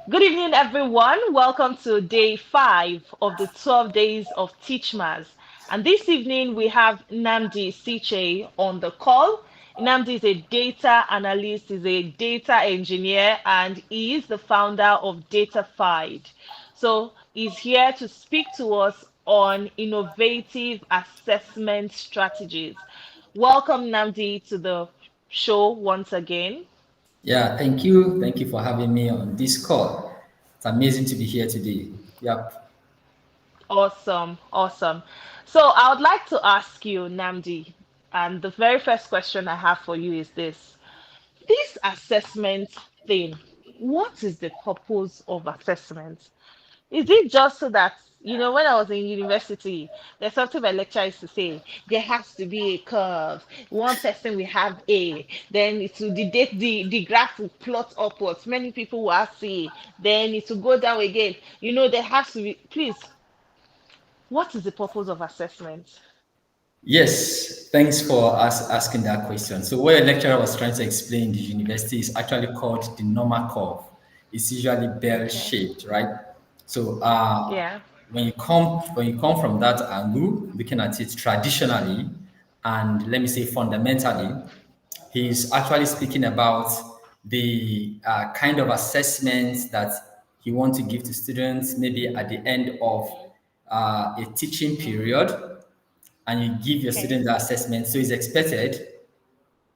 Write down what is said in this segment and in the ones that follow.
Good evening, everyone. Welcome to day 5 of the 12 days of Teachmas. And this evening, we have Nnamdi Isichei on the call. Nnamdi is a data analyst, is a data engineer, and he is the founder of DataFide. So he's here to speak to us on innovative assessment strategies. Welcome, Nnamdi, to the show once again. Yeah, thank you. Thank you for having me on this call. It's amazing to be here today. Yep. Awesome, awesome. So I would like to ask you, Namdi, and the very first question I have for you is this assessment thing, what is the purpose of assessment? Is it just so that, when I was in university, there's something my lecturer used to say, there has to be a curve. One person will have A, then it will the graph will plot upwards. Many people will have C, then it will go down again. There has to be, please, what is the purpose of assessment? Yes, thanks for us asking that question. So, what a lecturer was trying to explain in the university is actually called the normal curve. It's usually bell Okay. shaped, right? So, Yeah. when you come from that angle, looking at it traditionally, and let me say fundamentally, he's actually speaking about the kind of assessments that he wants to give to students, maybe at the end of a teaching period, and you give your Okay. student the assessment. So it's expected,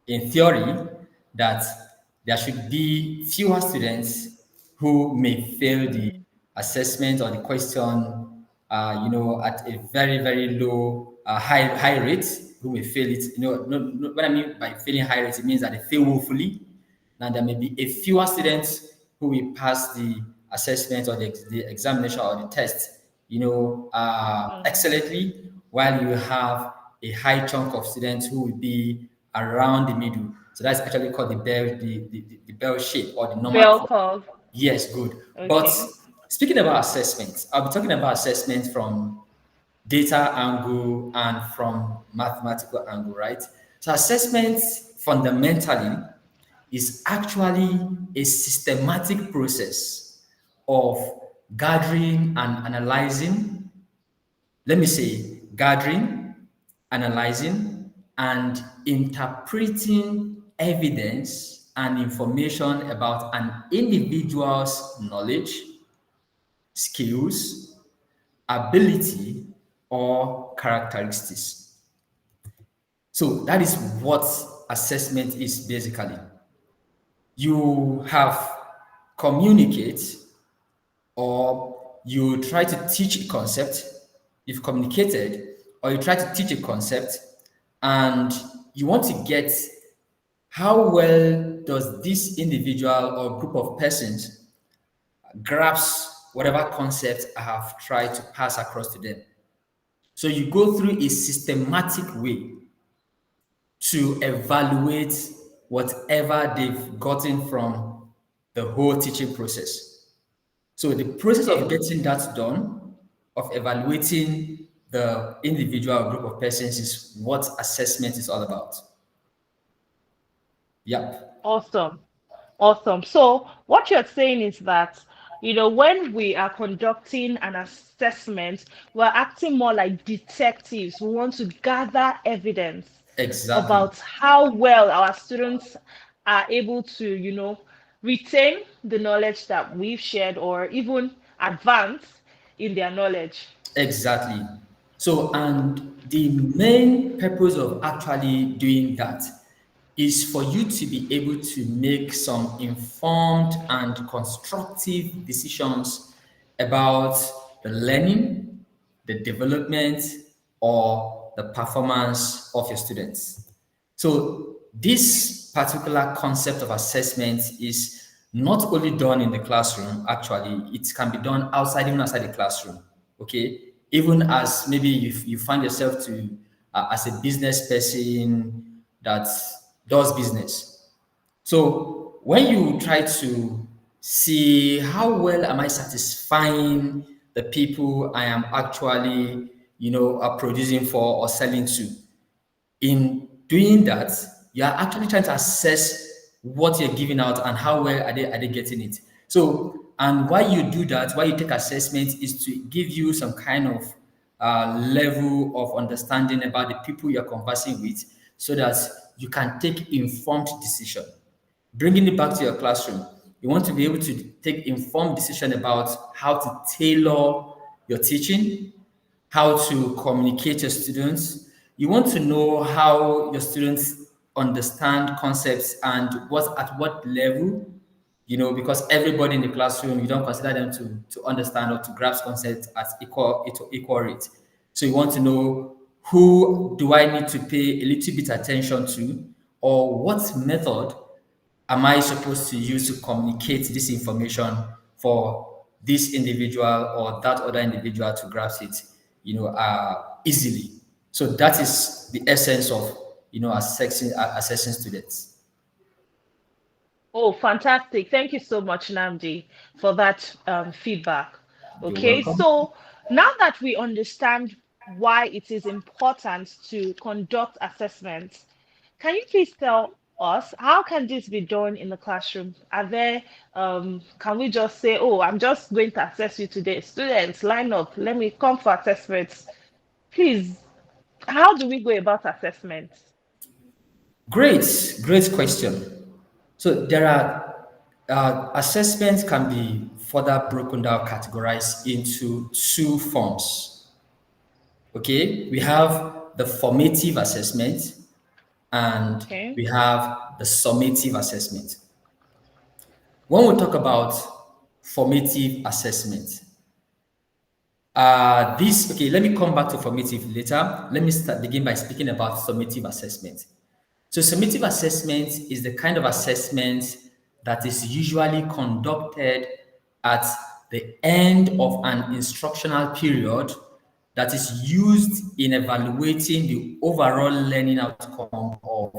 in theory, that there should be fewer students who may fail the Mm. assessment or the question, at a very, very low, high rate, who may fail it. What I mean by failing high rate, it means that they fail woefully. Now, there may be a fewer students who will pass the assessment or the examination or the test, Mm. excellently, while you have a high chunk of students who will be around the middle. So that's actually called the bell shape or the normal Bell curve. curve. Yes, good. But Okay. speaking about assessments, I'll be talking about assessments from data angle and from mathematical angle, right? So assessments fundamentally is actually a systematic process of gathering and analyzing, let me say, gathering, analyzing, and interpreting evidence and information about an individual's knowledge, skills, ability, or characteristics. So that is what assessment is basically. You have communicate, or you try to teach a concept, you've communicated, or you try to teach a concept, and you want to get how well does this individual or group of persons grasp whatever concept I have tried to pass across to them. So you go through a systematic way to evaluate whatever they've gotten from the whole teaching process. So the process of Okay. getting that done, of evaluating the individual group of persons, is what assessment is all about. Yep. Awesome. Awesome. So what you're saying is that, when we are conducting an assessment, we're acting more like detectives. We want to gather evidence Exactly. about how well our students are able to, retain the knowledge that we've shared or even advance in their knowledge. Exactly. So, and the main purpose of actually doing that is for you to be able to make some informed and constructive decisions about the learning, the development, or the performance of your students. So, this particular concept of assessment is not only done in the classroom, actually, it can be done outside, even outside the classroom. Okay. Even as maybe you find yourself to, as a business person that does business. So when you try to see how well am I satisfying the people I am actually, producing for or selling to, in doing that, you are actually trying to assess what you're giving out and how well are they getting it. So and why you do that, why you take assessment, is to give you some kind of level of understanding about the people you're conversing with, so that you can take informed decision. Bringing it back to your classroom, you want to be able to take informed decision about how to tailor your teaching, how to communicate your students. You want to know how your students understand concepts and what at what level, because everybody in the classroom, you don't consider them to understand or to grasp concepts at equal rate. So you want to know, who do I need to pay a little bit attention to, or what method am I supposed to use to communicate this information for this individual or that other individual to grasp it, easily. So that is the essence of, assessing students. Oh, fantastic. Thank you so much, Namdi, for that feedback. You're Okay, welcome. so now that we understand why it is important to conduct assessments, can you please tell us how can this be done in the classroom? Are there, can we just say, oh, I'm just going to assess you today. Students, line up, let me come for assessments. Please, how do we go about assessments? Great question. So there are assessments can be further broken down, categorized into two forms. Okay, we have the formative assessment and Okay. we have the summative assessment. When we talk about formative assessment, okay, let me come back to formative later. Let me begin by speaking about summative assessment. So summative assessment is the kind of assessment that is usually conducted at the end of an instructional period, that is used in evaluating the overall learning outcome of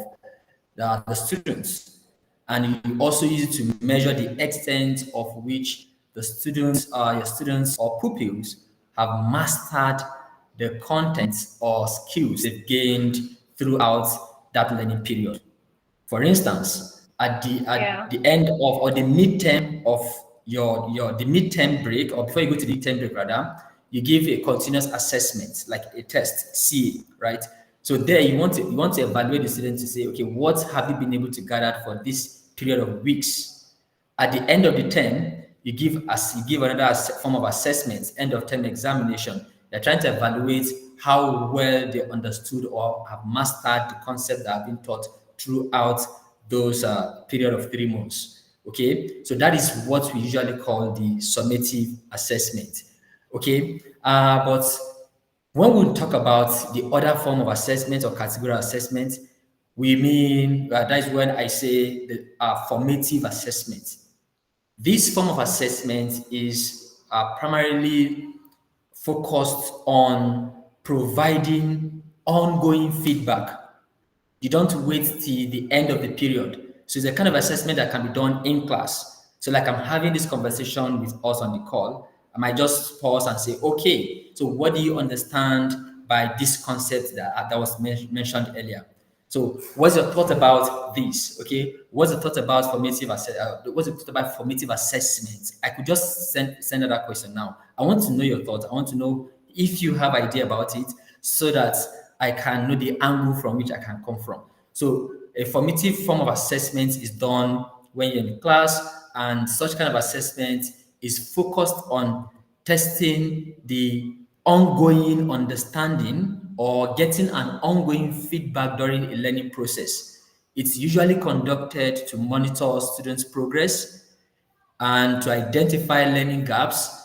the students. And you also use it to measure the extent of which your students or pupils have mastered the contents or skills they've gained throughout that learning period. For instance, Yeah. at the end of, or the midterm of your the midterm break, or before you go to the midterm break rather, you give a continuous assessment, like a test, CA, right? So there you want to evaluate the student to say, okay, what have you been able to gather for this period of weeks? At the end of the term, you give another form of assessment, end of term examination. They're trying to evaluate how well they understood or have mastered the concept that have been taught throughout those period of 3 months. Okay, so that is what we usually call the summative assessment. Okay, but when we talk about the other form of assessment or categorical assessment, we mean that is when I say the formative assessment. This form of assessment is primarily focused on providing ongoing feedback. You don't wait till the end of the period. So it's a kind of assessment that can be done in class. So like I'm having this conversation with us on the call, I might just pause and say, okay, so what do you understand by this concept that was mentioned earlier? So what's your thought about this? Okay, what's the thought about what's the thought about formative assessment? I could just send that question now. I want to know your thoughts. I want to know if you have idea about it, so that I can know the angle from which I can come from. So a formative form of assessment is done when you're in class, and such kind of assessment is focused on testing the ongoing understanding or getting an ongoing feedback during a learning process. It's usually conducted to monitor students' progress and to identify learning gaps,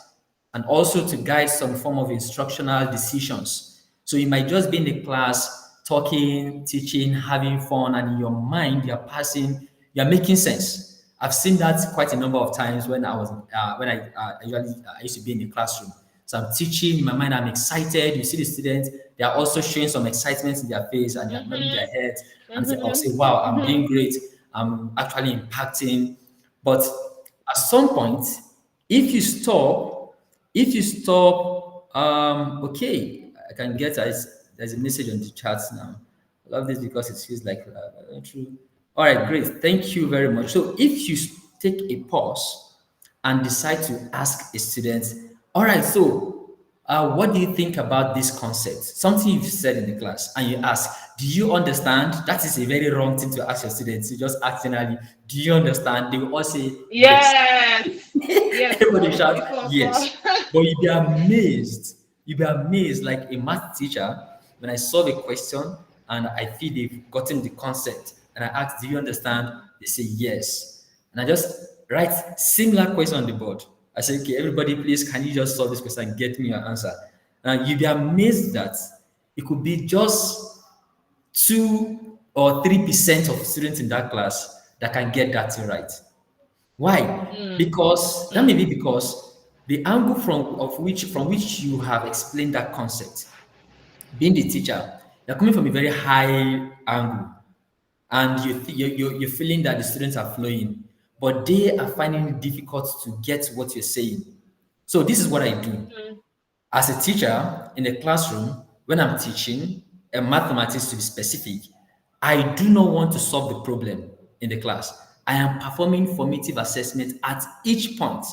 and also to guide some form of instructional decisions. So you might just be in the class talking, teaching, having fun, and in your mind you're making sense. I've seen that quite a number of times when I used to be in the classroom. So I'm teaching in my mind, I'm excited. You see the students, they are also showing some excitement in their face, and they're nodding their Mm-hmm. heads, and I'll Mm-hmm. say, wow, I'm Mm-hmm. doing great. I'm actually impacting. But at some point, if you stop, okay, I can get there's a message on the chat now. I love this because it feels like true. All right, great. Thank you very much. So if you take a pause and decide to ask a student, all right, so what do you think about this concept? Something you've said in the class, and you ask, do you understand? That is a very wrong thing to ask your students. You just ask generally, do you understand? They will all say yes. Yes. Yes. Everybody So shout before yes. But you'd be amazed. You'd be amazed, like a math teacher, when I solve a question and I feel they've gotten the concept and I ask, do you understand? They say yes. And I just write similar question on the board. I say, okay, everybody, please, can you just solve this question and get me your answer? And you'd be amazed that it could be just 2 or 3% of students in that class that can get that thing right. Why? Mm, Because that may mm, be because the angle from which you have explained that concept, being the teacher, you're coming from a very high angle, and you're feeling that the students are flowing, but they are finding it difficult to get what you're saying. So this is what I do. mm, As a teacher in the classroom, when I'm teaching mathematics to be specific, I do not want to solve the problem in the class. I am performing formative assessment at each point.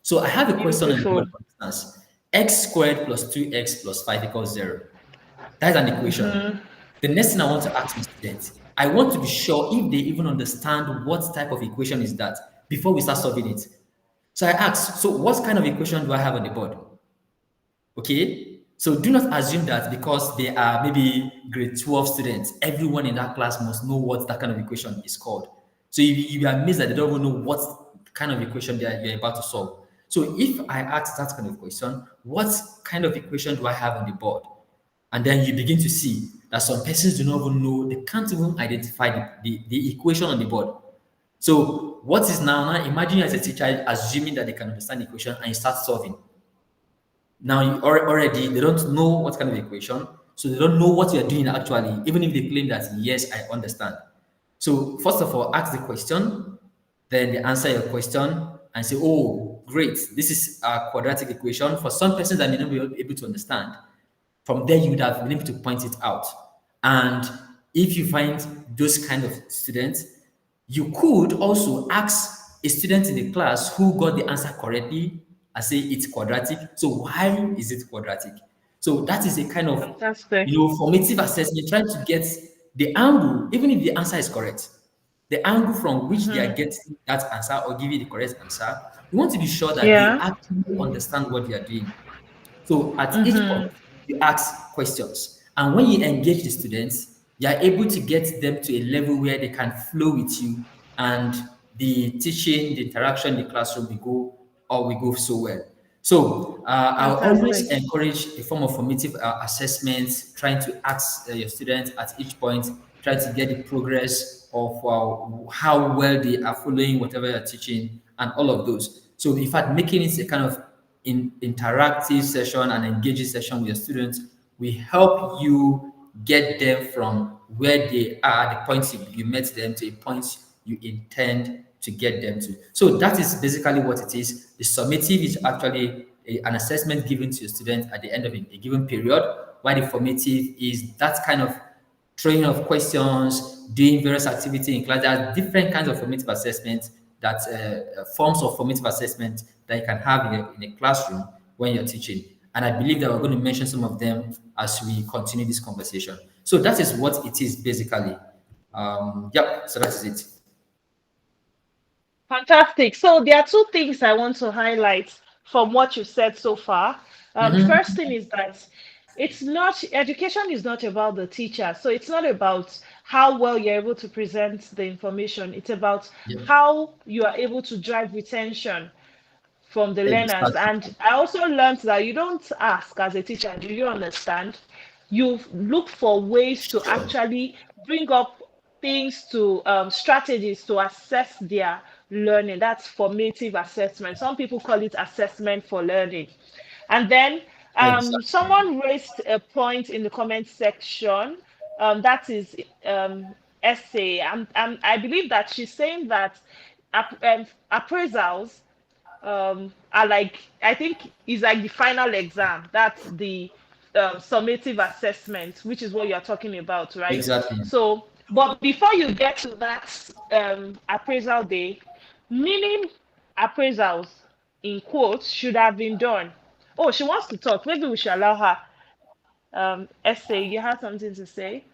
So I have a question on the board, beautiful. for instance, x squared plus 2x plus 5 equals 0. That is an equation. Mm-hmm. The next thing I want to ask my students, I want to be sure if they even understand what type of equation is that before we start solving it. So I ask, so what kind of equation do I have on the board? Okay, so do not assume that because they are maybe grade 12 students, everyone in that class must know what that kind of equation is called. So you are amazed that they don't even know what kind of equation you're about to solve. So if I ask that kind of question, what kind of equation do I have on the board? And then you begin to see that some persons do not even know, they can't even identify the equation on the board. So what is now imagine you as a teacher assuming that they can understand the equation and you start solving. Now you already they don't know what kind of equation, so they don't know what you're doing actually, even if they claim that yes, I understand. So first of all, ask the question, then they answer your question and say, oh, great, this is a quadratic equation. For some persons that may not be able to understand, from there you would have been able to point it out. And if you find those kind of students, you could also ask a student in the class who got the answer correctly and say it's quadratic. So why is it quadratic? So that is a kind of Fantastic. formative assessment, trying to get the angle, even if the answer is correct, the angle from which they are Mm-hmm. getting that answer or give you the correct answer. You want to be sure that they Yeah. actually understand what they are doing. So at each point, Mm-hmm. you ask questions. And when you engage the students, you are able to get them to a level where they can flow with you and the teaching, the interaction in the classroom will go so well. So I'll always Fantastic. encourage a form of formative assessment, trying to ask your students at each point, try to get the progress of how well they are following whatever you're teaching and all of those. So in fact, making it a kind of interactive session and engaging session with your students will help you get them from where they are, the point you met them, to a point you intend to get them to. So that is basically what it is. The summative is actually an assessment given to your students at the end of a given period, while the formative is that kind of throwing of questions, doing various activities in class. There are different kinds of formative assessment, that forms of formative assessment that you can have in a classroom when you're teaching. And I believe that we're going to mention some of them as we continue this conversation. So that is what it is basically. Yep, so that is it. Fantastic. So there are two things I want to highlight from what you've said so far. The Mm-hmm. first thing is that it's not education is not about the teacher. So it's not about how well you're able to present the information. It's about Yep, how you are able to drive retention from the learners. exactly. And I also learned that you don't ask as a teacher, do you understand? You look for ways to Sure. actually bring up things to strategies to assess their learning. That's formative assessment. Some people call it assessment for learning. And then Exactly. someone raised a point in the comment section. That is essay. I believe that she's saying that appraisals are like, I think is like the final exam. That's the summative assessment, which is what you're talking about, right? Exactly. So, but before you get to that appraisal day, meaning appraisals in quotes should have been done. Oh, she wants to talk. Maybe we should allow her. Essay, you have something to say?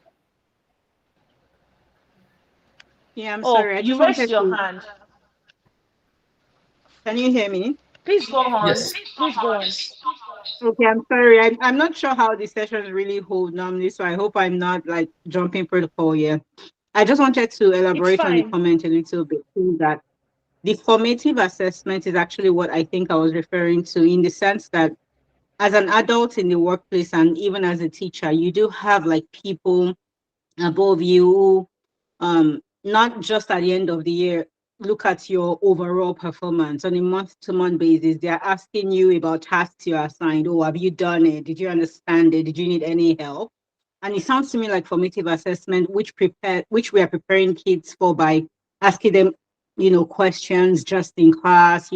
Yeah, I'm Oh, sorry. I you just raised wanted your to. hand. Can you hear me? Please go on. Yes. Please go on. Okay, I'm sorry. I'm not sure how the sessions really hold normally, so I hope I'm not like jumping protocol here. I just wanted to It's elaborate on the fine. comment a little bit, so that the formative assessment is actually what I think I was referring to, in the sense that as an adult in the workplace and even as a teacher, you do have like people above you, not just at the end of the year, look at your overall performance on a month to month basis. They're asking you about tasks you are assigned. Oh, have you done it? Did you understand it? Did you need any help? And it sounds to me like formative assessment, which we are preparing kids for by asking them, questions just in class,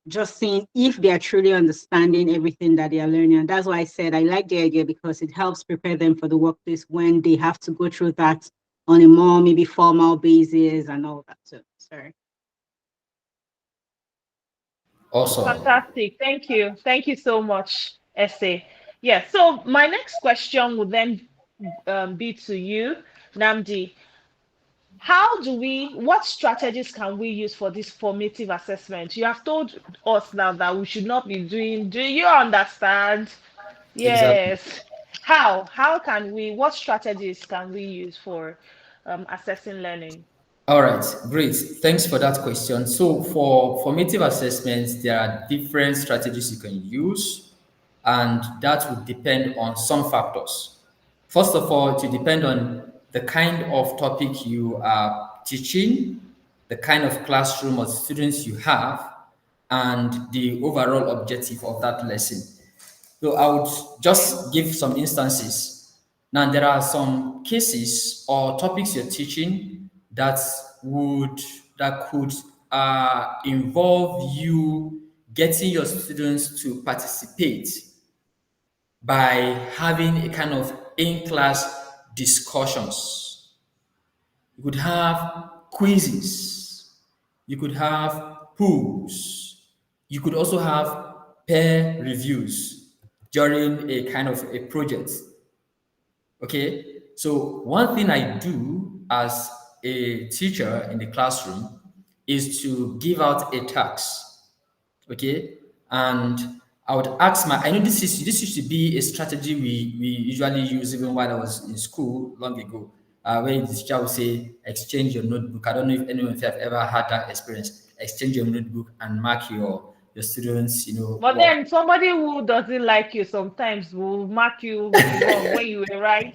just seeing if they are truly understanding everything that they are learning. And that's why I said I like the idea, because it helps prepare them for the workplace when they have to go through that on a more maybe formal basis and all that. So sorry. Awesome. Fantastic. Thank you. Thank you so much, Essay. Yeah. So my next question would then be to you, Namdi. What strategies can we use for this formative assessment? You have told us now that we should not be doing, do you understand? Exactly. Yes. What strategies can we use for assessing learning? All right, great. Thanks for that question. So, for formative assessments, there are different strategies you can use, and that would depend on some factors. First of all, it will depend on the kind of topic you are teaching, the kind of classroom or students you have, and the overall objective of that lesson. So I would Okay. just give some instances. Now there are some cases or topics you're teaching that would that could involve you getting your students to participate by having a kind of in-class discussions. You could have quizzes. You could have polls. You could also have peer reviews during a kind of a project. Okay. So one thing I do as a teacher in the classroom is to give out a task. Okay, and I would ask my, I know this used to be a strategy we usually use even while I was in school long ago, where the teacher would say exchange your notebook. I don't know if anyone of you have ever had that experience. Exchange your notebook and mark your students But work. then somebody who doesn't like you sometimes will mark you wrong when you were right.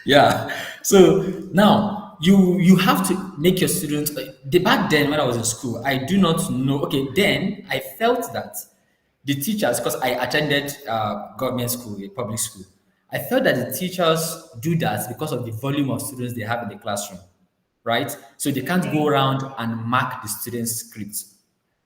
Yeah. So now you have to make your students. Back then when I was in school, I do not know. Okay, then I felt that the teachers, because I attended government school, a public school, I felt that the teachers do that because of the volume of students they have in the classroom, right? So they can't go Okay. around and mark the students' scripts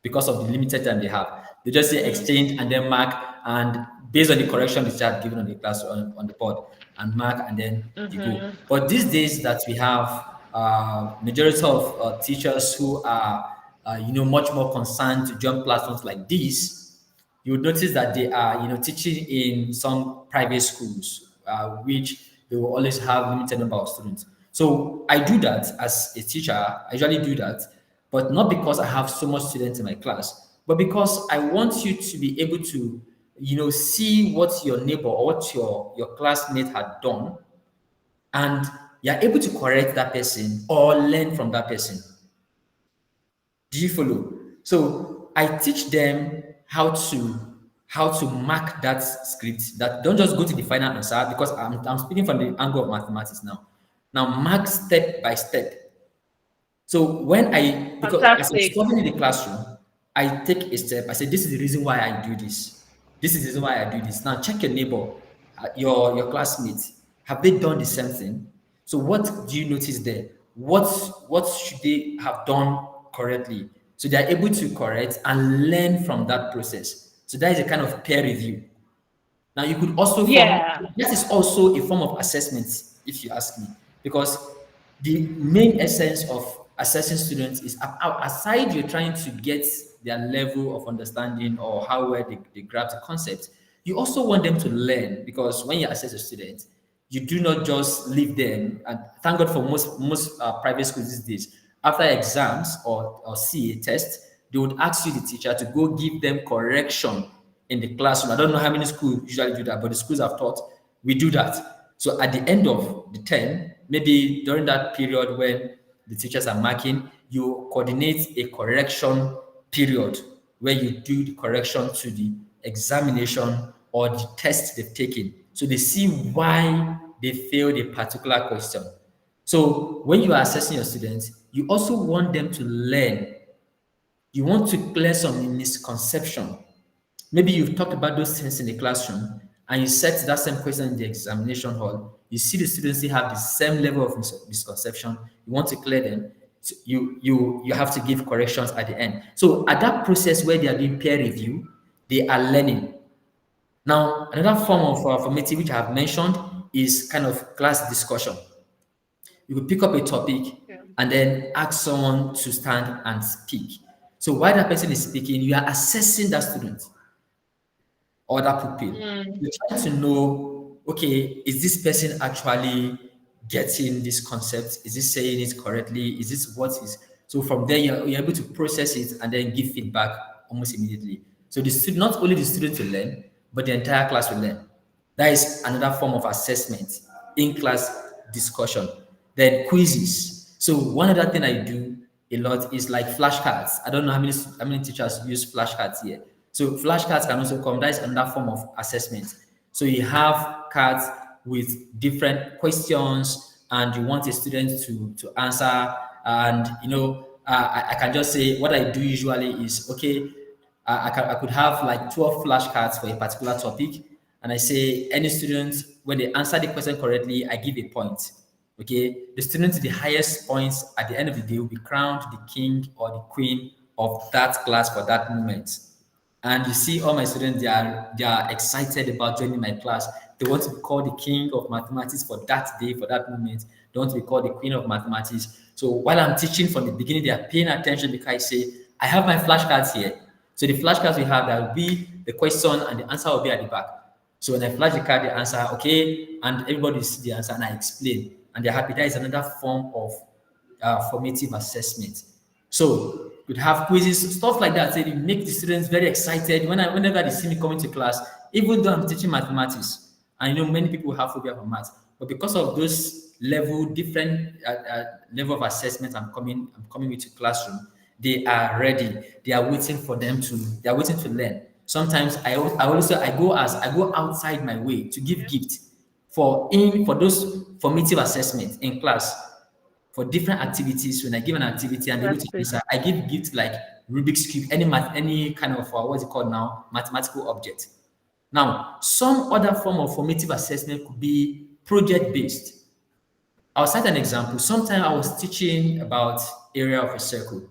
because of the limited time they have. They just say Mm-hmm. exchange and then mark, and based on the correction the teacher had given on the class on the board, and mark and then they go. Mm-hmm. But these days that we have majority of teachers who are much more concerned to join platforms like this, you would notice that they are teaching in some private schools, which they will always have limited number of students. So I do that as a teacher. I usually do that, but not because I have so much students in my class, but because I want you to be able to see what your neighbor or what your classmate had done, and you're able to correct that person or learn from that person. Do you follow? So I teach them how to mark that script. That don't just go to the final answer, because I'm speaking from the angle of mathematics now. Now mark step by step. So because as I'm Fantastic. solving in the classroom, I take a step. I say, this is the reason why I do this. This is the reason why I do this. Now check your neighbor, your classmates. Have they done the same thing? So what do you notice there? What should they have done correctly? So they are able to correct and learn from that process. So that is a kind of peer review. Now you could also form Yeah. that is also a form of assessment, if you ask me, because the main essence of assessing students is aside you're trying to get their level of understanding or how well they grasp the concept, you also want them to learn, because when you assess a student, you do not just leave them. And thank God for most private schools these days. After exams or CA test, they would ask you, the teacher, to go give them correction in the classroom. I don't know how many schools usually do that, but the schools I've taught, we do that. So at the end of the term, maybe during that period when the teachers are marking, you coordinate a correction period where you do the correction to the examination or the test they've taken. So they see why they failed a particular question. So when you are assessing your students, you also want them to learn. You want to clear some misconception. Maybe you've talked about those things in the classroom and you set that same question in the examination hall. You see the students still have the same level of misconception. You want to clear them. So you have to give corrections at the end. So at that process where they are doing peer review, they are learning. Now, another form of formative which I have mentioned is kind of class discussion. You could pick up a topic Yeah. and then ask someone to stand and speak. So while that person is speaking, you are assessing that student or that pupil. Mm, You're trying to know, okay, is this person actually getting this concept? Is this saying it correctly? Is this what is? So from there, you're able to process it and then give feedback almost immediately. So the student, not only the student will learn, but the entire class will learn. That is another form of assessment, in class discussion. Then quizzes. So one other thing I do a lot is like flashcards. I don't know how many teachers use flashcards here. So flashcards can also come. That is another form of assessment. So you have cards with different questions, and you want a student to answer. And I can just say what I do usually is, okay, I could have like 12 flashcards for a particular topic, and I say any student, when they answer the question correctly, I give a point. Okay, the student with the highest points at the end of the day will be crowned the king or the queen of that class for that moment. And you see all my students, they are excited about joining my class. They want to be called the king of mathematics for that day, for that moment. They want to be called the queen of mathematics. So while I'm teaching from the beginning, they are paying attention because I say, I have my flashcards here. So the flashcards we have, that will be the question and the answer will be at the back. So when I flash the card, the answer, okay, and everybody sees the answer and I explain, and they're happy. That is another form of formative assessment. So you'd have quizzes, stuff like that. So you make the students very excited whenever they see me coming to class, even though I'm teaching mathematics. I know many people have phobia for math, but because of those different level of assessment I'm coming into classroom, they are ready. They are waiting for them to. They are waiting to learn. Sometimes I go outside my way to give gift for those formative assessments in class for different activities. When I give an activity and they're able that's to great. answer, I give gifts like Rubik's cube, any kind of what's it called now, mathematical object. Now, some other form of formative assessment could be project based. I'll cite an example. Sometime I was teaching about area of a circle,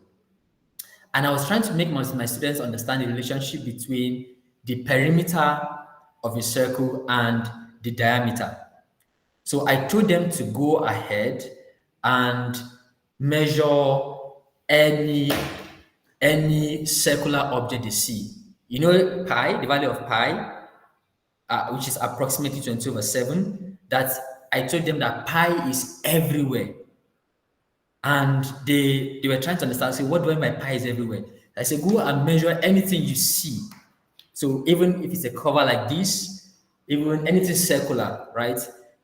and I was trying to make my students understand the relationship between the perimeter of a circle and the diameter. So I told them to go ahead and measure any any circular object they see. You know pi, the value of pi, which is approximately 20/7. That I told them that pi is everywhere, and they were trying to understand. Say, what do I mean by pi is everywhere? I said, go and measure anything you see. So even if it's a cover like this, even anything circular, right?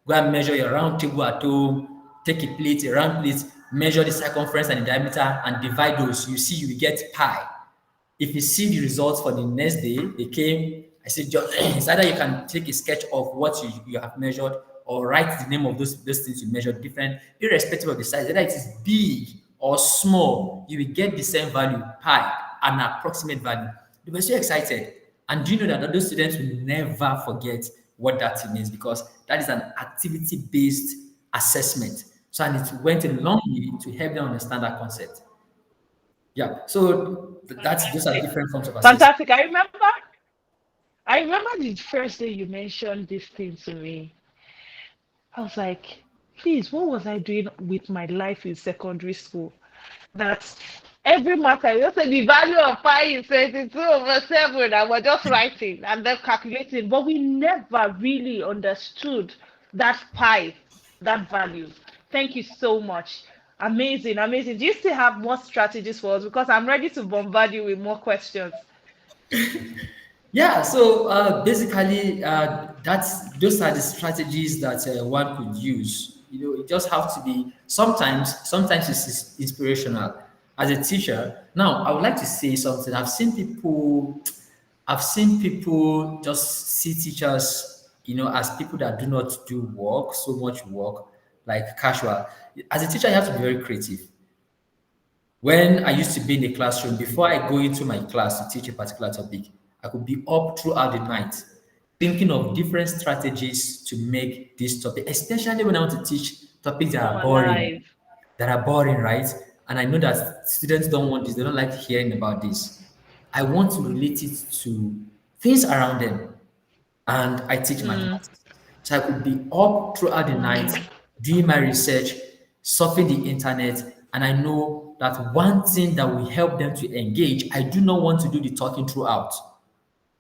Go and measure your round table at home, take a plate, a round plate, measure the circumference and the diameter, and divide those. You see, you will get pi. If you see the results for the next day, they came. I said, just it's either you can take a sketch of what you have measured or write the name of those things you measured different, irrespective of the size, whether it is big or small, you will get the same value, pi, an approximate value. They were so excited. And do you know that those students will never forget what that thing means, because that is an activity-based assessment. So, and it went a long way to help them understand that concept. Yeah. So those are Fantastic. different forms of assessment. Fantastic. I remember the first day you mentioned this thing to me. I was like, please, what was I doing with my life in secondary school? that every matter, you say the value of pi is 22/7, and we're just writing and then calculating, but we never really understood that pi, that value. Thank you so much. Amazing, amazing. Do you still have more strategies for us? Because I'm ready to bombard you with more questions. Yeah, so basically, those are the strategies that one could use. It just have to be sometimes it's inspirational as a teacher. Now, I would like to say something. I've seen people just see teachers, as people that do not do work, so much work, like casual. As a teacher, you have to be very creative. When I used to be in the classroom, before I go into my class to teach a particular topic, I could be up throughout the night thinking of different strategies to make this topic, especially when I want to teach topics that Come are boring, alive. right? And I know that students don't want this, they don't like hearing about this. I want to relate it to things around them, and I teach Mm, mathematics. So I could be up throughout the night mm, doing my research, surfing the internet, and I know that one thing that will help them to engage, I do not want to do the talking throughout.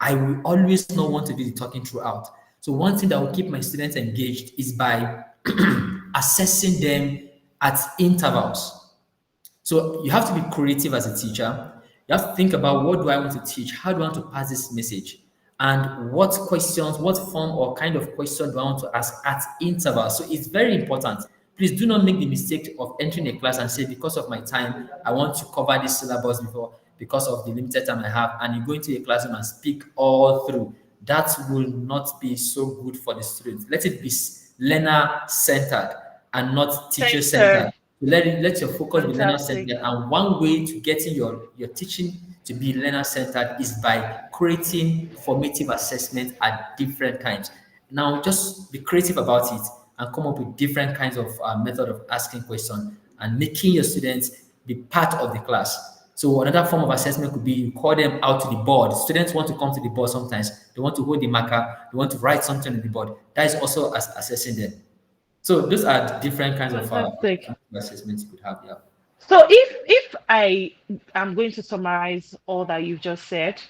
I will always not want to do the talking throughout. So one thing that will keep my students engaged is by assessing them at intervals. So you have to be creative as a teacher. You have to think about, what do I want to teach? How do I want to pass this message? And what questions, what form or kind of question do I want to ask at intervals? So it's very important. Please do not make the mistake of entering a class and say, because of my time, I want to cover this syllabus because of the limited time I have, and you go into a classroom and speak all through. That will not be so good for the students. Let it be learner centered and not teacher centered. center. Let your focus be learner Fantastic. centered. And one way to getting your teaching to be learner centered is by creating formative assessment at different times. Now, just be creative about it and come up with different kinds of method of asking questions and making your students be part of the class. So another form of assessment could be you call them out to the board. Students want to come to the board sometimes. They want to hold the marker. They want to write something on the board. That is also assessing them. So those are the different kinds of Fantastic. assessments you could have. Yeah. So if I am going to summarize all that you've just said,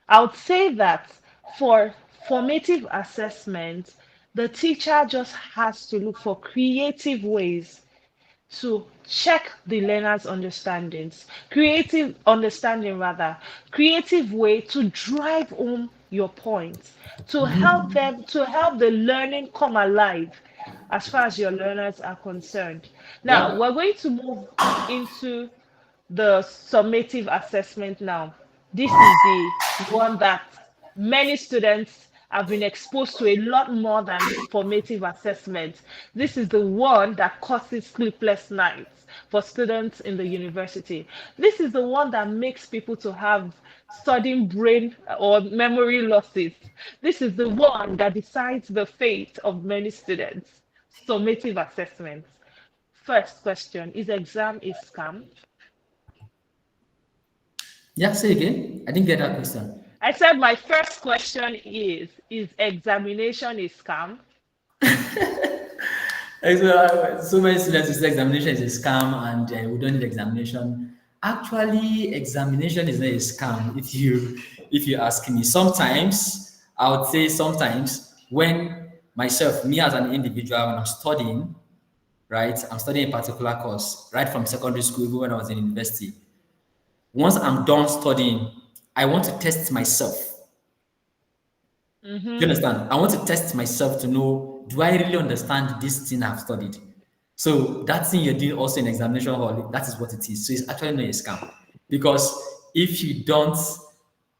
I would say that for formative assessment, the teacher just has to look for creative ways to check the learner's understandings, creative understanding rather, creative way to drive home your points, to help them, to help the learning come alive as far as your learners are concerned. Now, Yeah. we're going to move into the summative assessment now. This is the one that many students have been exposed to a lot more than formative assessment. This is the one that causes sleepless nights for students in the university. This is the one that makes people to have sudden brain or memory losses. This is the one that decides the fate of many students. Summative assessments. First question, is exam a scam? Yeah. Say again. I didn't get that question. I said my first question is examination a scam? So many students will say examination is a scam and we don't need examination. Actually, examination is not a scam. If you ask me, sometimes I would say sometimes when me as an individual, when I'm studying, right, I'm studying a particular course right from secondary school, even when I was in university. Once I'm done studying, I want to test myself. Do you Mm-hmm. understand? I want to test myself to know, do I really understand this thing I've studied? So that thing you're doing also in examination hall, that is what it is. So it's actually not a scam. Because if you don't,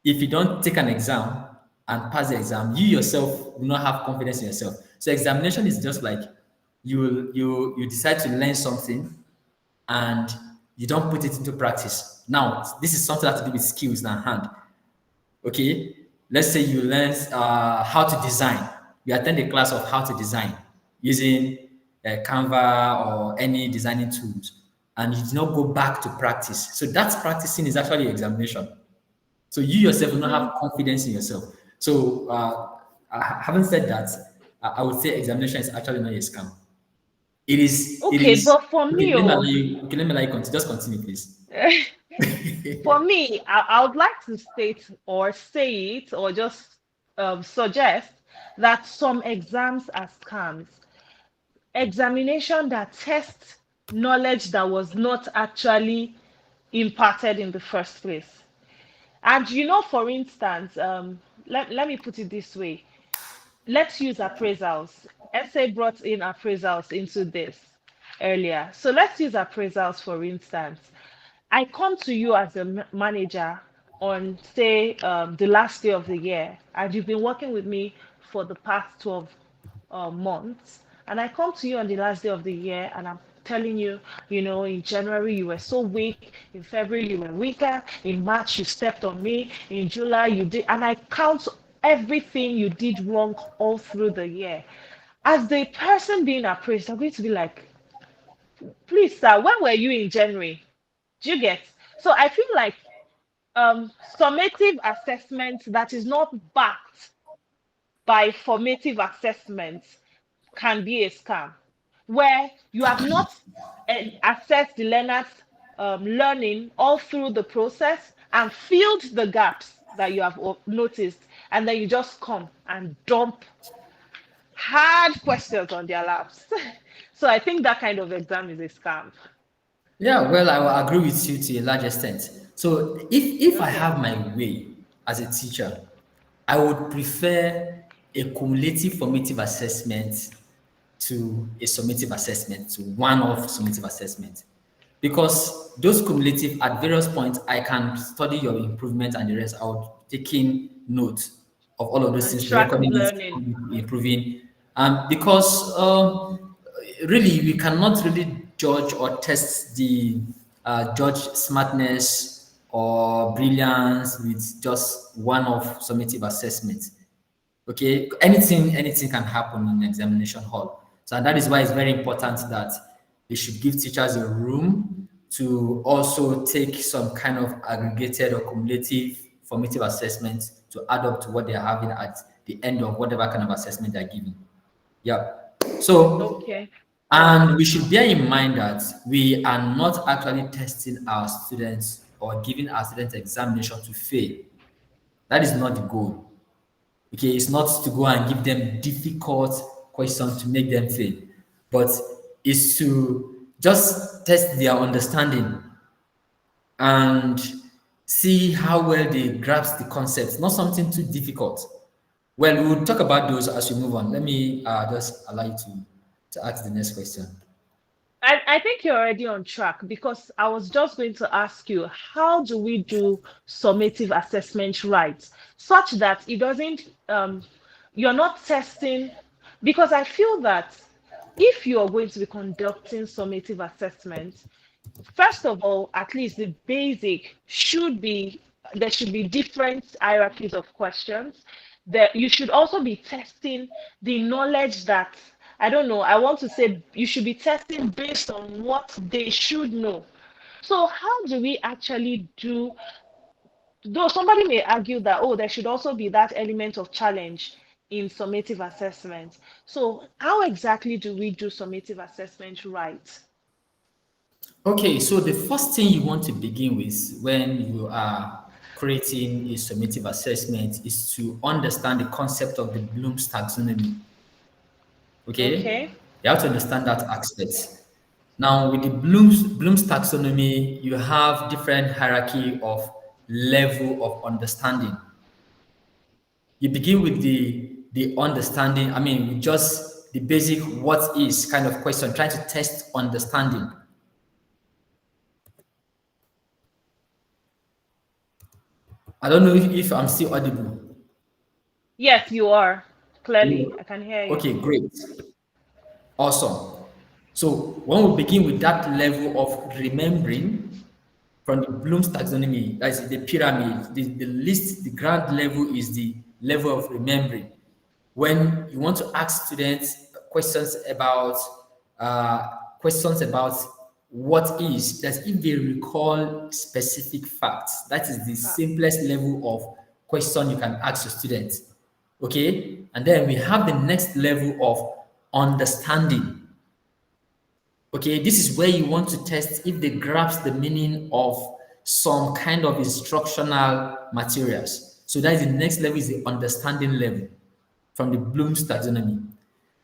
if you don't take an exam and pass the exam, you yourself will not have confidence in yourself. So examination is just like you decide to learn something and you don't put it into practice. Now, this is something that has to do with skills and hand. Okay, let's say you learn how to design. You attend a class of how to design using Canva or any designing tools, and you do not go back to practice. So that's practicing is actually examination. So you yourself will not Mm-hmm. have confidence in yourself. So having said that, I would say examination is actually not a scam. it Okay, is but for okay. me, Let me allow oh, you. Okay, let me allow you continue. Just continue, please. for me, I would like to state or say it or just suggest that some exams are scams. Examination that tests knowledge that was not actually imparted in the first place. And for instance, let me put it this way. Let's use appraisals. SA brought in appraisals into this earlier. So let's use appraisals for instance. I come to you as a manager on, say, the last day of the year, and you've been working with me for the past 12 months. And I come to you on the last day of the year, and I'm telling you, in January you were so weak, in February you were weaker, in March you stepped on me, in July you did, and I count everything you did wrong all through the year. As the person being appraised, I'm going to be like, please, sir, when were you in January? Do you get? So I feel like summative assessment that is not backed by formative assessments can be a scam, where you have not assessed the learner's learning all through the process and filled the gaps that you have noticed, and then you just come and dump hard questions on their laps. So I think that kind of exam is a scam. Yeah, well, I will agree with you to a large extent. So if I Okay. have my way as a teacher, I would prefer a cumulative formative assessment to a summative assessment, to one-off summative assessment. Because those cumulative, at various points, I can study your improvement and the rest. I would taking note of all of those And things, be track recording it, learning. improving. Because really, we cannot really judge or test the judge smartness or brilliance with just one of summative assessment. Okay, anything can happen in the examination hall. So and that is why it's very important that they should give teachers a room to also take some kind of aggregated or cumulative formative assessment to add up to what they're having at the end of whatever kind of assessment they're giving. Yeah. So, Okay. All right. and we should bear in mind that we are not actually testing our students or giving our students examination to fail. That is not the goal. Okay, it's not to go and give them difficult questions to make them fail, but it's to just test their understanding and see how well they grasp the concepts, not something too difficult. Well, we will talk about those as we move on. Let me just allow you to ask the next question. I think you're already on track, because I was just going to ask you, how do we do summative assessment right, such that it doesn't, you're not testing, because I feel that if you're going to be conducting summative assessment, first of all, at least the basic should be, there should be different hierarchies of questions. That you should also be testing the knowledge that, I don't know, I want to say you should be testing based on what they should know. So how do we actually do, though somebody may argue that, oh, there should also be that element of challenge in summative assessment. So how exactly do we do summative assessment right? Okay, so the first thing you want to begin with when you are creating a summative assessment is to understand the concept of the Bloom's taxonomy. Okay, Okay. you have to understand that aspect. Now, with the Bloom's taxonomy, you have different hierarchy of level of understanding. You begin with the understanding. I mean, with just the basic "what is" kind of question, trying to test understanding. I don't know if I'm still audible. Yes, you are. Clearly, I can hear you. Okay, great. Awesome. So when we begin with that level of remembering from the Bloom's taxonomy, that's the pyramid, the least, the ground level is the level of remembering. When you want to ask students uh, questions about what is, that if they recall specific facts, that is the simplest level of question you can ask your students. Okay, and then we have the next level of understanding. Okay, this is where you want to test if they grasp the meaning of some kind of instructional materials. So that is the next level, is the understanding level from the Bloom's taxonomy.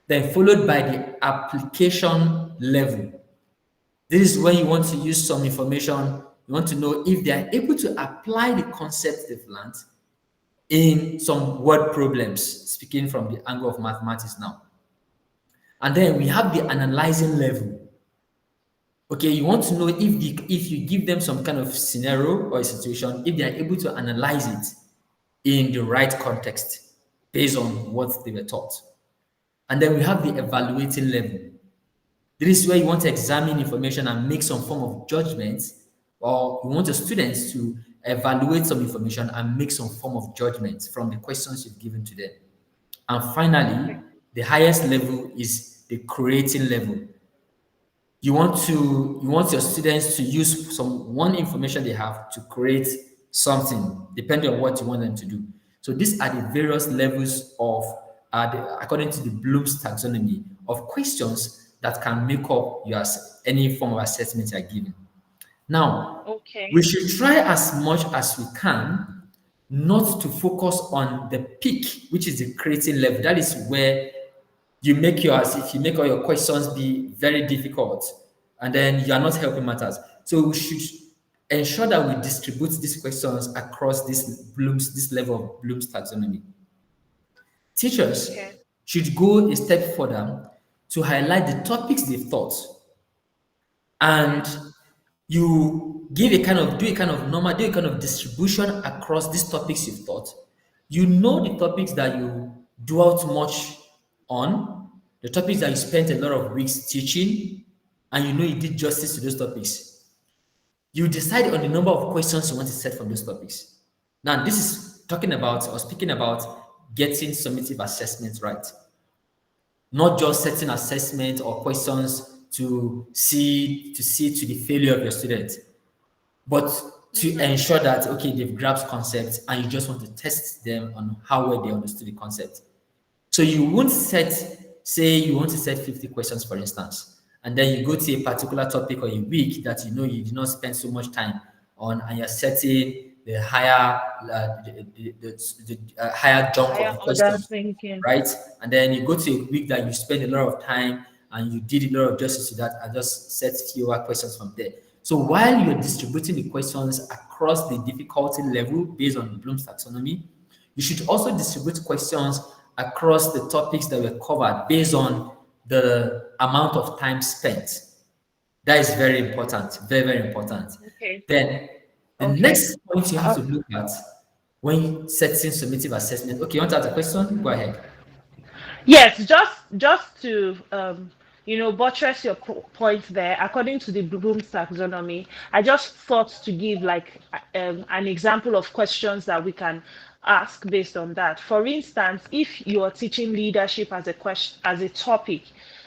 Then followed by the application level. This is when you want to use some information. You want to know if they are able to apply the concepts they've learned in some word problems, speaking from the angle of mathematics now. And then we have the analyzing level. Okay, you want to know if you give them some kind of scenario or a situation, if they are able to analyze it in the right context based on what they were taught. And then we have the evaluating level. This is where you want to examine information and make some form of judgment, or you want your students to evaluate some information and make some form of judgment from the questions you've given to them. And finally, Okay. the highest level is the creating level. You want your students to use some one information they have to create something depending on what you want them to do. So these are the various levels of according to the Bloom's taxonomy of questions that can make up your any form of assessment you're giving. Now, we Okay. should try as much as we can not to focus on the peak, which is the creating level. That is where you make your, as if you make all your questions be very difficult, and then you are not helping matters. So we should ensure that we distribute these questions across this level of Bloom's taxonomy. Teachers Okay. should go a step further to highlight the topics they've taught, and Okay. you give a kind of do a kind of normal do a kind of distribution across these topics you've taught. You know the topics that you dwelt much on, the topics that you spent a lot of weeks teaching, and you know you did justice to those topics. You decide on the number of questions you want to set from those topics. Now, this is talking about or speaking about getting summative assessments right, not just setting assessment or questions to see to the failure of your students, but to Mhm. ensure that okay, they've grasped concepts and you just want to test them on how well they understood the concept. So you won't say you want to set 50 questions, for instance, and then you go to a particular topic or a week that you know you did not spend so much time on, and you're setting the higher higher junk of Higher the order questions, thinking. right? And then you go to a week that you spend a lot of time and you did a lot of justice to that and just set fewer questions from there. So while you're distributing the questions across the difficulty level based on Bloom's taxonomy, you should also distribute questions across the topics that were covered based on the amount of time spent. That is very important, very, very important. Okay. Then the Okay. next point you have Uh, to look at when setting summative assessment. Okay, you want to ask a question? Go ahead. Yes, just to buttress your point there. According to the Bloom's taxonomy, I just thought to give like an example of questions that we can ask based on that. For instance, if you are teaching leadership as a question as a topic,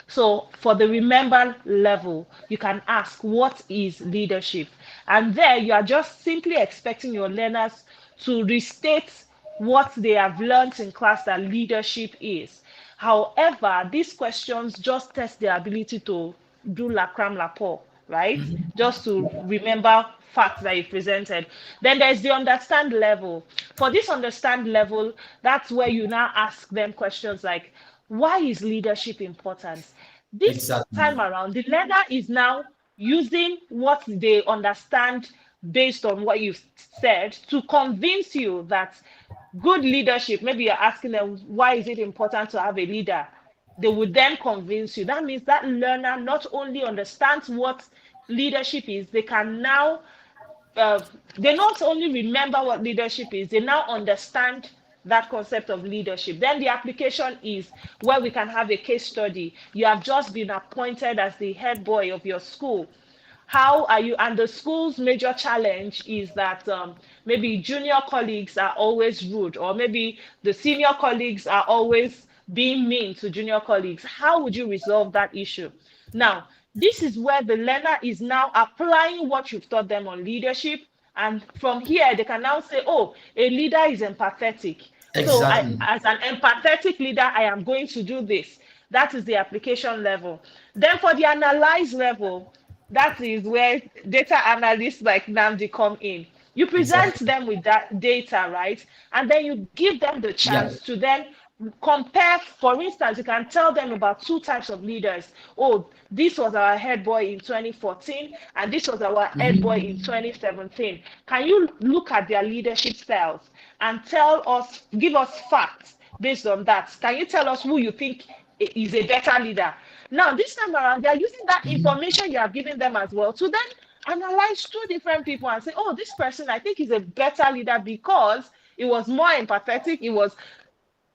so for the remember level, you can ask what is leadership, and there you are just simply expecting your learners to restate what they have learned in class that leadership is. However, these questions just test their ability to do la cram la pour, right? Just to remember facts that you presented. Then there's the understand level. For this understand level, that's where you now ask them questions like, why is leadership important? This Exactly. time around, the learner is now using what they understand based on what you've said to convince you that good leadership, maybe you're asking them, why is it important to have a leader? They would then convince you. That means that learner not only understands what leadership is, they can now uh, they not only remember what leadership is, they now understand that concept of leadership. Then the application is where we can have a case study. You have just been appointed as the head boy of your school. How are you? And the school's major challenge is that maybe junior colleagues are always rude, or maybe the senior colleagues are always being mean to junior colleagues. How would you resolve that issue? Now, this is where the learner is now applying what you've taught them on leadership. And from here, they can now say, oh, a leader is empathetic. So, Exactly. as an empathetic leader, I am going to do this. That is the application level. Then for the analyze level, that is where data analysts like Nnamdi come in. You present Exactly. them with that data, right? And then you give them the Yeah. chance to then compare. For instance, you can tell them about two types of leaders. Oh, this was our head boy in 2014, and this was our head boy in Mhm. 2017. Can you look at their leadership styles and tell us, give us facts based on that? Can you tell us who you think is a better leader? Now, this time around, they're using that information you have given them as well to then analyze two different people and say, oh, this person I think is a better leader because it was more empathetic. It was,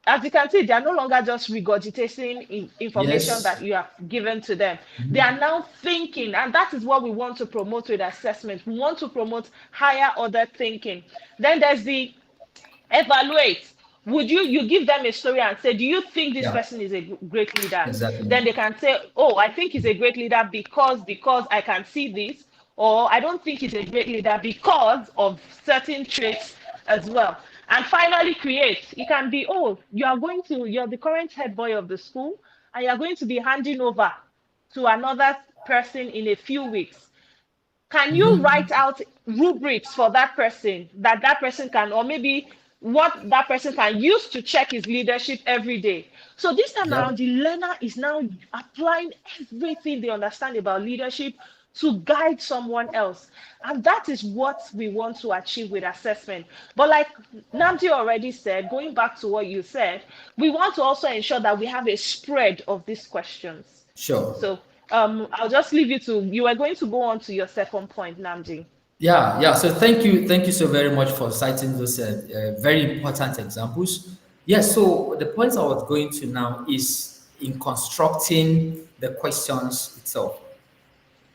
as you can see, they are no longer just regurgitating information Yes. that you have given to them. They are now thinking, and that is what we want to promote with assessment. We want to promote higher order thinking. Then there's the evaluate. Would you give them a story and say, do you think this Yeah. person is a great leader? Exactly. Then they can say, oh, I think he's a great leader because I can see this, or I don't think he's a great leader because of certain traits as well. And finally, create. It can be, oh, you're the current head boy of the school, and you're going to be handing over to another person in a few weeks. Can you write out rubrics for that person, that person can, or maybe what that person can use to check his leadership every day? So this time Yep. around, the learner is now applying everything they understand about leadership to guide someone else. And that is what we want to achieve with assessment. But like Nnamdi already said, going back to what you said, we want to also ensure that we have a spread of these questions. Sure. So I'll just leave you to, you are going to go on to your second point, Namdi. Yeah, yeah. So thank you so very much for citing those very important examples. Yes. So the point I was going to now is in constructing the questions itself.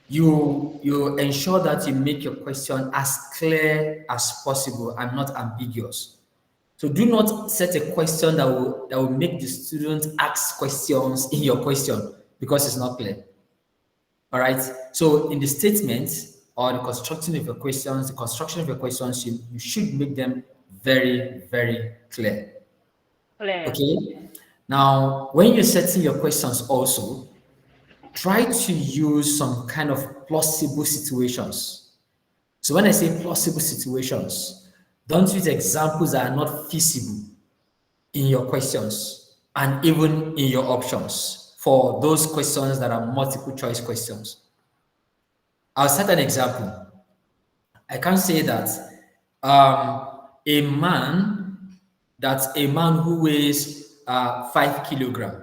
You ensure that you make your question as clear as possible and not ambiguous. So do not set a question that will make the student ask questions in your question because it's not clear. All right. So in the statement or the construction of your questions, you should make them very, very clear. Clear. Okay. Now, when you're setting your questions also, try to use some kind of plausible situations. So when I say plausible situations, don't use examples that are not feasible in your questions and even in your options for those questions that are multiple choice questions. I'll set an example. I can say that a man, that's a man who weighs 5 kilogram.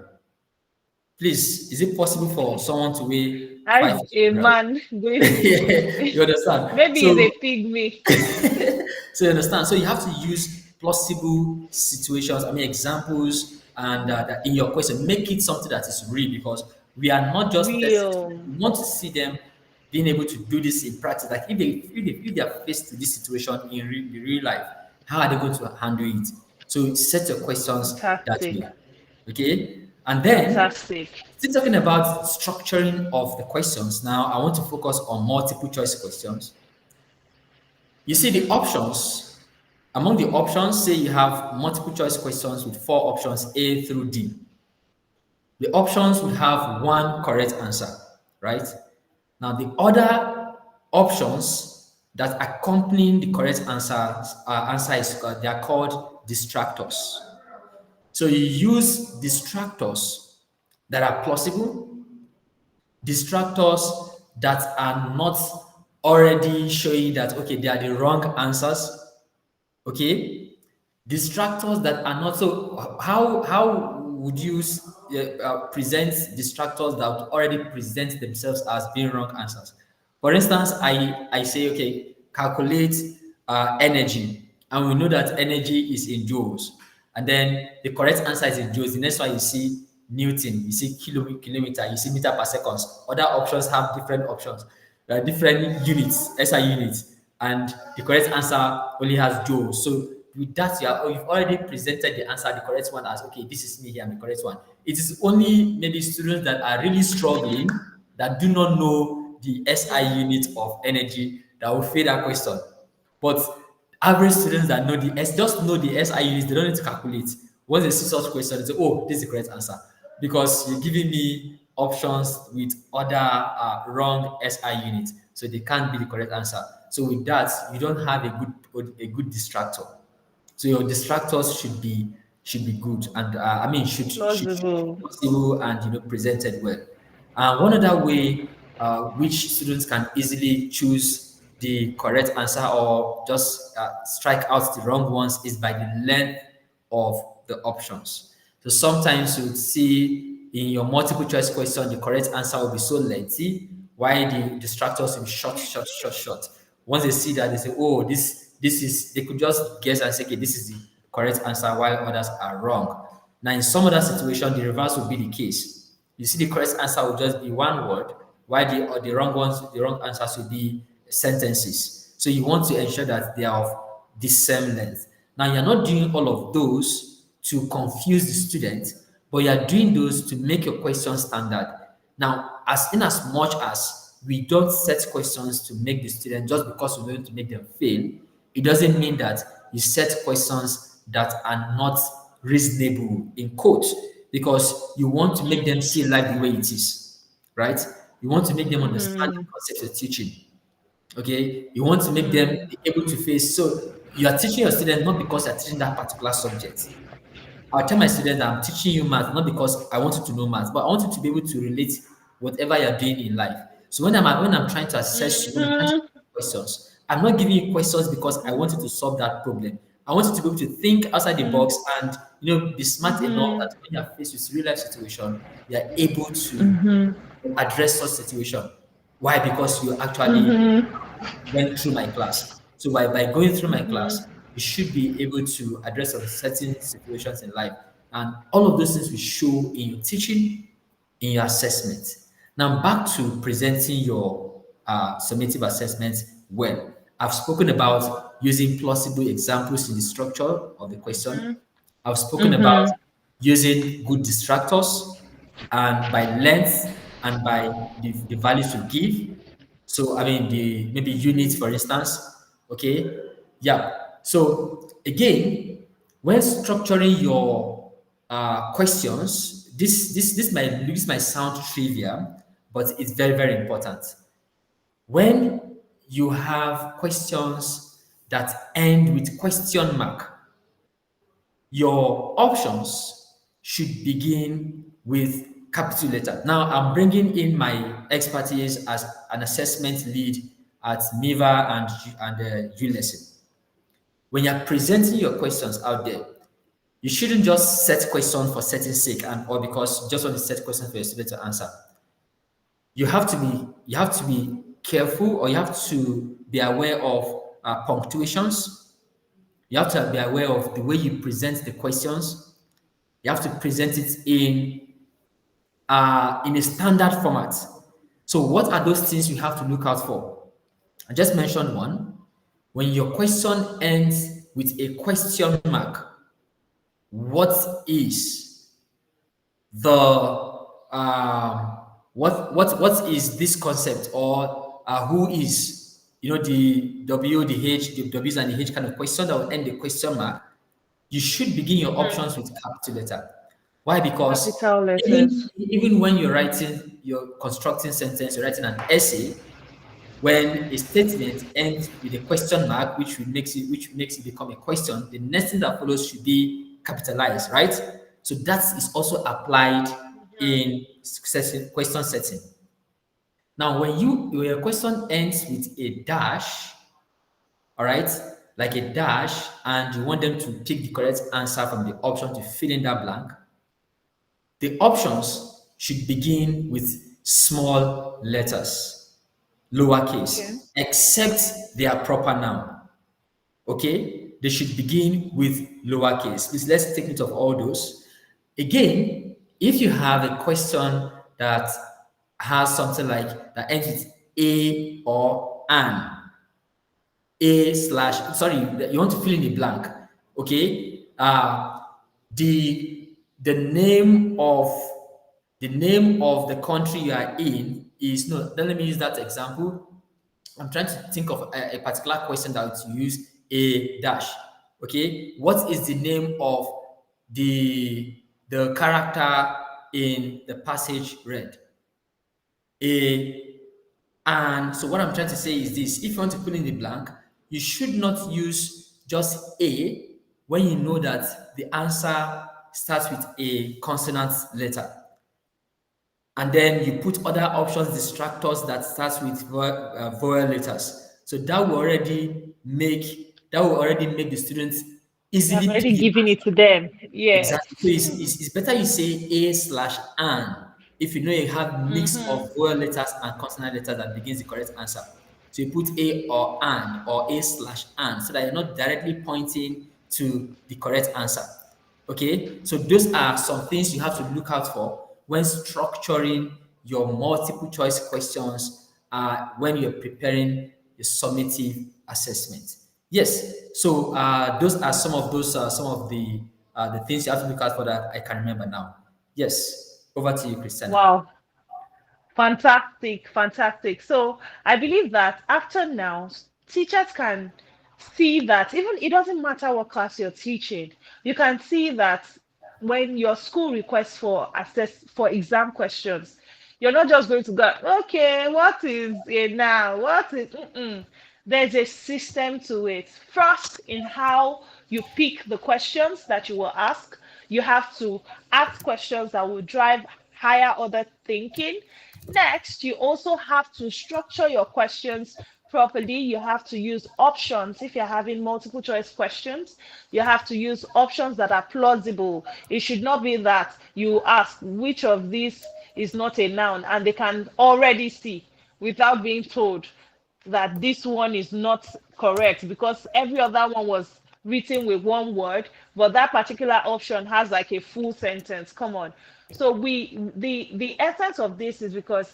Please, is it possible for someone to weigh How five is a kilogram? man going You understand? maybe he's a pygmy. So you understand. So you have to use plausible situations. I mean examples, and that in your question, make it something that is real because we are not just testing students. Real. We want to see them being able to do this in practice. Like if they are faced with this situation in real life, how are they going to handle it? So set your questions that Fantastic. way. Okay, and then Fantastic. still talking about structuring of the questions. Now I want to focus on multiple choice questions. You see the options. Among the options, say you have multiple choice questions with 4 options, A through D. The options will have one correct answer, right? Now, the other options that accompany the correct answer is they are called distractors. So you use distractors that are plausible, distractors that are not already showing that okay they are the wrong answers. Okay, distractors that are not. So how would you present distractors that would already present themselves as being wrong answers? For instance, I say okay, calculate energy, and we know that energy is in joules, and then the correct answer is in joules. The next one you see Newton, you see kilometer, you see meter per seconds. Other options have different options, different units, SI units, and the correct answer only has joules. So with that, you've already presented the answer, the correct one, as okay, this is me here, I'm the correct one. It is only maybe students that are really struggling that do not know the SI unit of energy that will fail that question. But average students that just know the SI units, they don't need to calculate. Once they see such question, they say, oh, this is the correct answer. because you're giving me options with other wrong SI units, so they can't be the correct answer. So with that, you don't have a good distractor. So your distractors should be good, and I mean should be Plausible. possible and presented well. One other way which students can easily choose the correct answer or just strike out the wrong ones is by the length of the options. So sometimes you would see in your multiple choice question the correct answer will be so lengthy, while the distractors will be short, short, short, short. Once they see that, they say, "Oh, this is." They could just guess and say, "Okay, this is the correct answer," while others are wrong. Now, in some other situation, the reverse will be the case. You see, the correct answer will just be one word, while the wrong answers will be sentences. So you want to ensure that they are of the same length. Now, you're not doing all of those to confuse the student, but you're doing those to make your question standard. Now, as much as we don't set questions to make the student just because we want to make them fail, it doesn't mean that you set questions that are not reasonable in quote, because you want to make them see life the way it is, right? You want to make them understand the Mm-hmm. concept you're teaching. Okay, you want to make them Mm-hmm. be able to face. So you are teaching your students not because you're teaching that particular subject. I'll tell my students that I'm teaching you math not because I want you to know math, but I want you to be able to relate whatever you're doing in life. So when I'm trying to assess you, when I'm trying to Mm-hmm. give you questions, I'm not giving you questions because I want you to solve that problem. I want you to be able to think outside the box and be smart enough Mm-hmm. that when you're faced with real life situation, you're able to Mm-hmm. address such situation. Why? Because you actually Mm-hmm. went through my class. So by going through my Mm-hmm. class, you should be able to address some certain situations in life. And all of those things will show in your teaching, in your assessment. Now back to presenting your summative assessment well. I've spoken about using plausible examples in the structure of the question. I've spoken about Mm-hmm. using good distractors and by length and by the values you give. So I mean the maybe units, for instance. Okay. Yeah. So again, when structuring your questions, this might sound trivial, but it's very, very important. When you have questions that end with question mark, your options should begin with capital letter. Now, I'm bringing in my expertise as an assessment lead at MIVA and ULESSON. When you're presenting your questions out there, you shouldn't just set questions for setting sake and or because you just want to set questions for your student to answer. You have to be careful, or you have to be aware of punctuations. You have to be aware of the way you present the questions. You have to present it in a standard format. So what are those things you have to look out for? I just mentioned one. When your question ends with a question mark, what is the what is this concept, or who is, the W, the H, the W's and the H kind of question that will end the question mark. You should begin your options with capital letter. Why? Because Capital even, letters. even when you're constructing sentence, you're writing an essay, when a statement ends with a question mark, which makes it become a question, the next thing that follows should be capitalized, right? So that is also applied in question setting. Now, when your question ends with a dash, all right, like a dash, and you want them to pick the correct answer from the option to fill in that blank, the options should begin with small letters, Okay. lowercase, except they are proper noun. Okay, they should begin with lowercase. Please let's take note of all those. Again, if you have a question that has something like that ends with a or an, a slash, sorry, you want to fill in a blank. Okay, the name of the country you are in is no. Then let me use that example. I'm trying to think of a particular question that would use a dash. Okay, what is the name of the character? in the passage read. A And so what I'm trying to say is this: if you want to put in the blank, you should not use just A when you know that the answer starts with a consonant letter. And then you put other options, distractors that starts with vowel letters. So that will already make the students You have easily already pick it. given it to them. Yes. Exactly. So it's better you say a slash an if you know you have mix of vowel letters and consonant letters that begins the correct answer. So you put a or an or a slash an so that you're not directly pointing to the correct answer. Okay, so those are some things you have to look out for when structuring your multiple choice questions when you're preparing your summative assessment. Yes, so those are some of the things you have to look out for that I can remember now. Yes, over to you, Christiana. Wow. Fantastic, fantastic. So I believe that after now, teachers can see that even it doesn't matter what class you're teaching, you can see that when your school requests for exam questions, you're not just going to go, okay, what is it now? What is there's a system to it. First, in how you pick the questions that you will ask, you have to ask questions that will drive higher order thinking. Next, you also have to structure your questions properly. You have to use options. If you're having multiple choice questions, you have to use options that are plausible. It should not be that you ask which of these is not a noun and they can already see without being told that this one is not correct because every other one was written with one word, but that particular option has like a full sentence. Come on. So the essence of this is because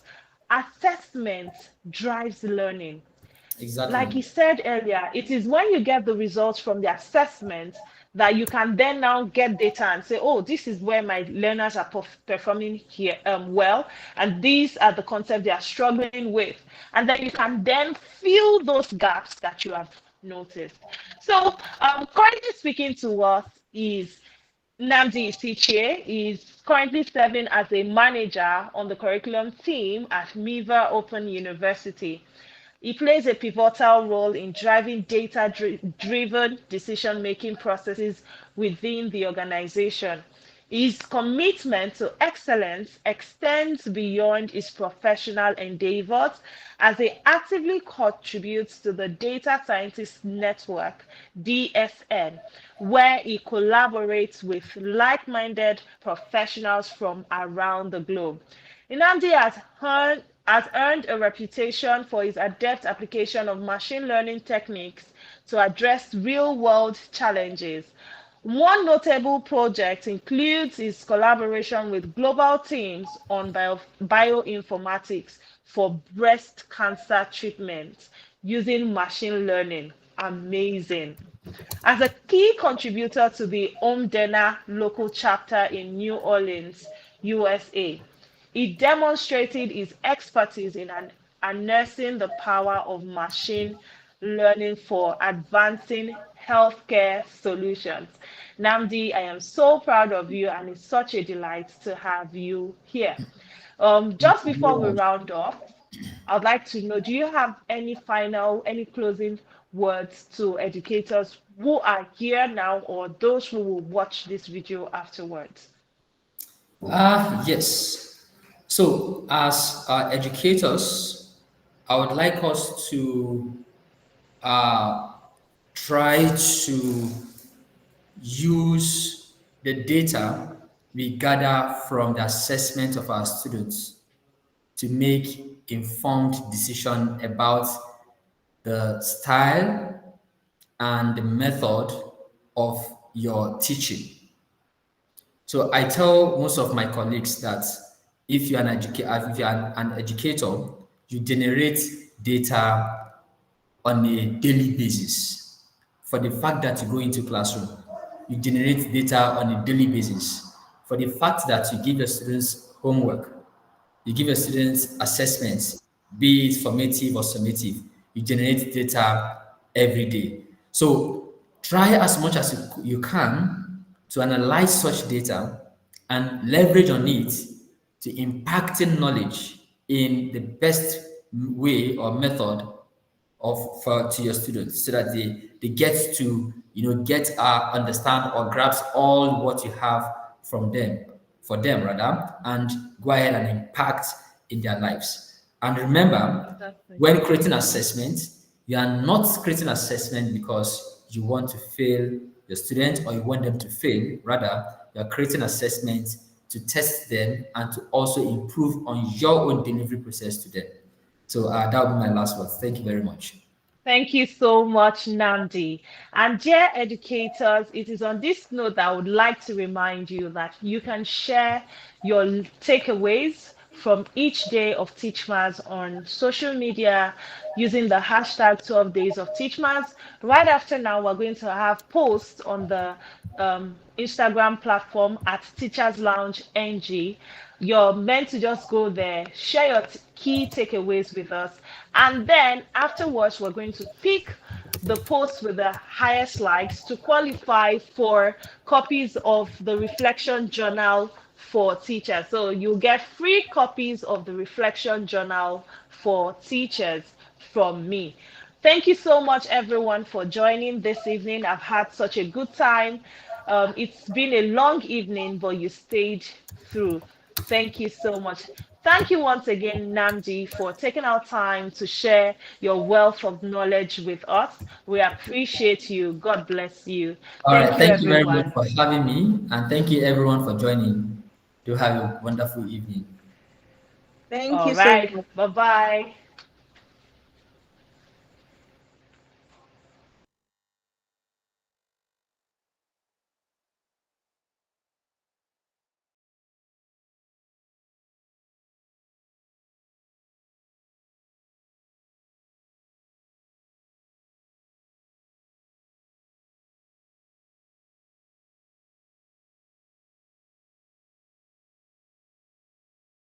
assessment drives learning. Like Exactly. he said earlier, it is when you get the results from the assessment that you can then now get data and say, oh, this is where my learners are performing here well, and these are the concepts they are struggling with. And then you can then fill those gaps that you have noticed. So currently speaking to us is Nnamdi Isichei. Is currently serving as a manager on the curriculum team at Miva Open University. He plays a pivotal role in driving data-driven decision-making processes within the organization. His commitment to excellence extends beyond his professional endeavors as he actively contributes to the Data Scientist Network, DSN, where he collaborates with like-minded professionals from around the globe. Nnamdi has earned a reputation for his adept application of machine learning techniques to address real-world challenges. One notable project includes his collaboration with global teams on bioinformatics for breast cancer treatment using machine learning. Amazing. As a key contributor to the Omdena local chapter in New Orleans, USA, he demonstrated his expertise in harnessing the power of machine learning for advancing healthcare solutions. Namdi, I am so proud of you, and it's such a delight to have you here. Thank Just you very before we much. round off, I'd like to know, do you have any closing words to educators who are here now or those who will watch this video afterwards? Yes. So, as educators, I would like us to uh, try to use the data we gather from the assessment of our students to make informed decision about the style and the method of your teaching. So I tell most of my colleagues that if you're an educator, you generate data on a daily basis. For the fact that you go into classroom, you generate data on a daily basis. For the fact that you give your students homework, you give your students assessments, be it formative or summative, you generate data every day. So try as much as you can to analyze such data and leverage on it to impacting knowledge in the best way or method of for to your students so that they get to get understand or grasp all what you have from them for them rather, and go ahead and impact in their lives. And remember, Fantastic. when creating assessment, you are not creating assessment because you want to fail your students or you want them to fail. Rather, you are creating assessment to test them and to also improve on your own delivery process to them. So that will be my last words. Thank you very much. Thank you so much, Nnamdi. And dear educators, it is on this note that I would like to remind you that you can share your takeaways from each day of Teachmas on social media using the hashtag 12 days of Teachmas. Right after now, we're going to have posts on the Instagram platform at Teachers Lounge NG. You're meant to just go there, share your key takeaways with us, and then afterwards, we're going to pick the post with the highest likes to qualify for copies of the reflection journal for teachers. So you'll get free copies of the reflection journal for teachers from me. Thank you so much, everyone, for joining this evening. I've had such a good time. It's been a long evening, but you stayed through. Thank you so much. Thank you once again, Namdi, for taking our time to share your wealth of knowledge with us. We appreciate you. God bless you. All right. Thank you, Thank you very much everyone. for having me, and thank you everyone for joining. Do have a wonderful evening. Thank All you so right. much. Bye bye.